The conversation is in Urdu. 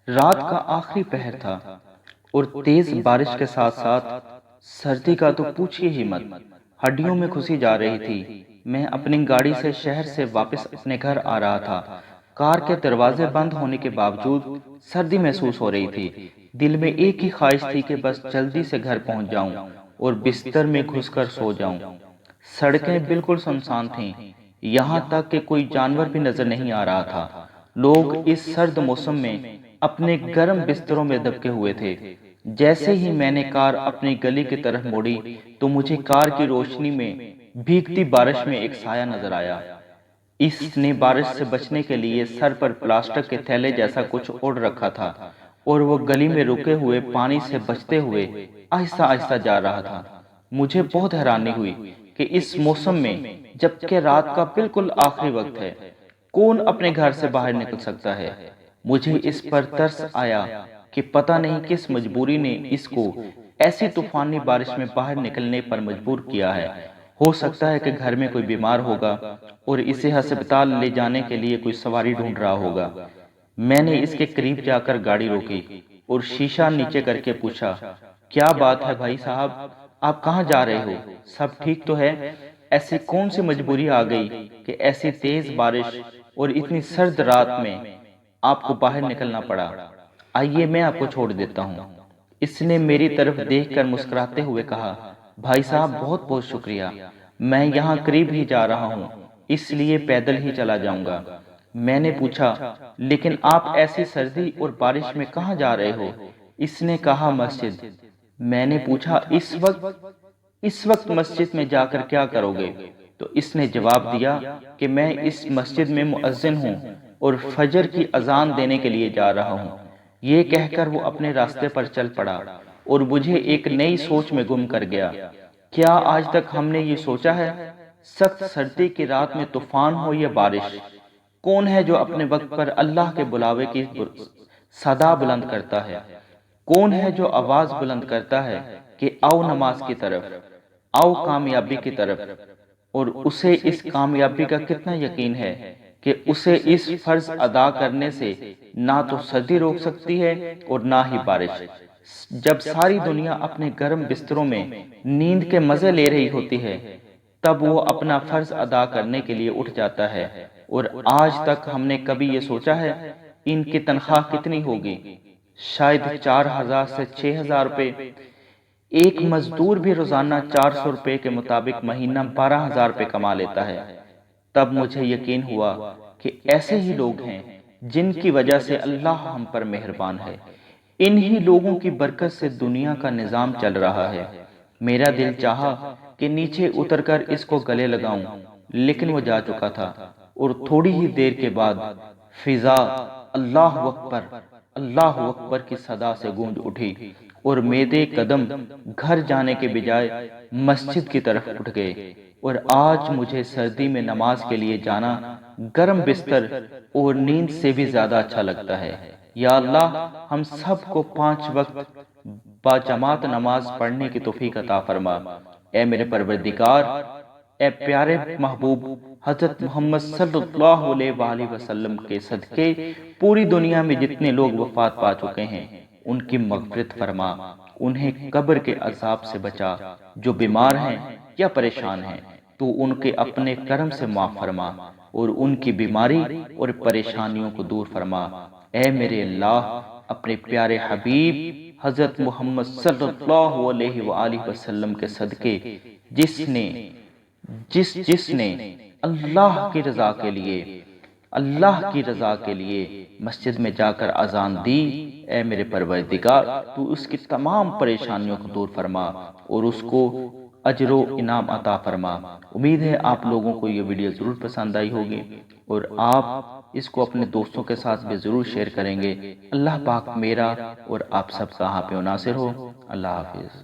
رات کا آخری پہر تھا اور تیز بارش کے ساتھ ساتھ سردی کا تو پوچھئے ہی مت، ہڈیوں میں گھسی جا رہی تھی۔ میں اپنی گاڑی سے شہر سے واپس اپنے گھر آ رہا تھا۔ کار کے دروازے بند ہونے کے باوجود سردی محسوس ہو رہی تھی۔ دل میں ایک ہی خواہش تھی کہ بس جلدی سے گھر پہنچ جاؤں اور بستر میں گھس کر سو جاؤں۔ سڑکیں بالکل سنسان تھیں، یہاں تک کہ کوئی جانور بھی نظر نہیں آ رہا تھا۔ لوگ اس سرد موسم میں اپنے گرم بستروں میں دبکے ہوئے تھے۔ جیسے ہی میں نے کار اپنی گلی کی طرف موڑی تو مجھے کار کی روشنی میں بھیگتی بارش میں ایک سایہ نظر آیا۔ اس نے بارش سے بچنے کے لیے سر پر پلاسٹک کے تھیلے جیسا کچھ اوڑھ رکھا تھا اور وہ گلی میں رکے ہوئے پانی سے بچتے ہوئے آہستہ آہستہ جا رہا تھا۔ مجھے بہت حیرانی ہوئی کہ اس موسم میں، جبکہ رات کا بالکل آخری وقت ہے، کون اپنے گھر سے باہر نکل سکتا ہے؟ مجھے اس پر ترس آیا کہ پتہ نہیں کس مجبوری نے اس کو ایسی طوفانی بارش میں باہر نکلنے پر مجبور کیا ہے۔ ہو سکتا ہے کہ گھر میں کوئی بیمار ہوگا اور اسے ہسپتال لے جانے کے لیے کوئی سواری ڈھونڈ رہا ہوگا۔ میں نے اس کے قریب جا کر گاڑی روکی اور شیشہ نیچے کر کے پوچھا، کیا بات ہے بھائی صاحب، آپ کہاں جا رہے ہو؟ سب ٹھیک تو ہے؟ ایسی کون سی مجبوری آ گئی کہ ایسی تیز بارش اور اتنی سرد رات میں آپ کو باہر نکلنا پڑا؟ آئیے میں آپ کو چھوڑ دیتا ہوں۔ اس نے میری طرف دیکھ کر مسکراتے ہوئے کہا، بھائی صاحب بہت بہت شکریہ، میں یہاں قریب ہی جا رہا ہوں، اس لیے پیدل ہی چلا جاؤں گا۔ میں نے پوچھا، لیکن آپ ایسی سردی اور بارش میں کہاں جا رہے ہو؟ اس نے کہا، مسجد۔ میں نے پوچھا، اس وقت مسجد میں جا کر کیا کرو گے؟ تو اس نے جواب دیا کہ میں اس مسجد میں مؤذن ہوں اور فجر کی اذان دینے کے لیے جا رہا ہوں۔ یہ کہہ کر وہ اپنے راستے پر چل پڑا اور مجھے ایک نئی سوچ میں گم کر گیا۔ کیا آج تک ہم نے یہ سوچا ہے، سخت سردی کی رات میں طوفان ہو یا بارش، کون ہے جو اپنے وقت پر اللہ کے بلاوے کی صدا بلند کرتا ہے؟ کون ہے جو آواز بلند کرتا ہے کہ آؤ نماز کی طرف، آؤ کامیابی کی طرف؟ اور اسے اس کامیابی کا کتنا یقین ہے کہ اسے اس فرض ادا کرنے سے نہ تو سردی روک سکتی ہے اور نہ ہی بارش۔ جب ساری دنیا اپنے گرم بستروں میں نیند کے مزے لے رہی ہوتی ہے، تب وہ اپنا فرض ادا کرنے کے لیے اٹھ جاتا ہے۔ اور آج تک ہم نے کبھی یہ سوچا ہے ان کی تنخواہ کتنی ہوگی؟ شاید 4,000 سے 6,000 روپے۔ ایک مزدور بھی روزانہ 400 روپے کے مطابق مہینہ 12,000 روپے کما لیتا ہے۔ تب مجھے یقین ہوا کہ ایسے ہی لوگ ہیں جن کی وجہ سے اللہ ہم پر مہربان ہے۔ انہی لوگوں کی برکت سے دنیا کا نظام چل رہا ہے۔ میرا دل چاہا کہ نیچے اتر کر اس کو گلے لگاؤں، لیکن وہ جا چکا تھا اور تھوڑی ہی دیر کے بعد فضا اللہ اکبر کی صدا سے گونج اٹھی اور میرے قدم گھر جانے کے بجائے مسجد کی طرف اٹھ گئے۔ اور آج مجھے سردی میں نماز کے لیے جانا گرم بستر اور نیند سے بھی زیادہ اچھا لگتا ہے۔ یا اللہ، ہم سب کو 5 وقت باجماعت نماز پڑھنے کی توفیق عطا فرما۔ اے میرے پروردگار، اے پیارے محبوب حضرت محمد صلی اللہ علیہ وآلہ وسلم کے صدقے پوری دنیا میں جتنے لوگ وفات پا چکے ہیں ان کی مغفرت فرما، انہیں قبر کے عذاب سے بچا۔ جو بیمار ہیں یا پریشان ہیں تو ان کے اپنے کرم سے معاف فرما اور ان کی بیماری اور پریشانیوں کو دور فرما۔ اے میرے اللہ، اپنے پیارے حبیب حضرت محمد صلی اللہ علیہ وآلہ وسلم کے صدقے جس نے اللہ کی رضا کے لیے مسجد میں جا کر اذان دی، اے میرے پروردگار تو اس کی تمام پریشانیوں کو دور فرما اور اس کو اجر و انعام عطا فرما۔ امید ہے آپ لوگوں کو یہ ویڈیو ضرور پسند آئی ہوگی اور آپ اس کو اپنے دوستوں کے ساتھ بھی ضرور شیئر کریں گے۔ اللہ پاک میرا اور آپ سب کا حافظ و ناصر ہو۔ اللہ حافظ۔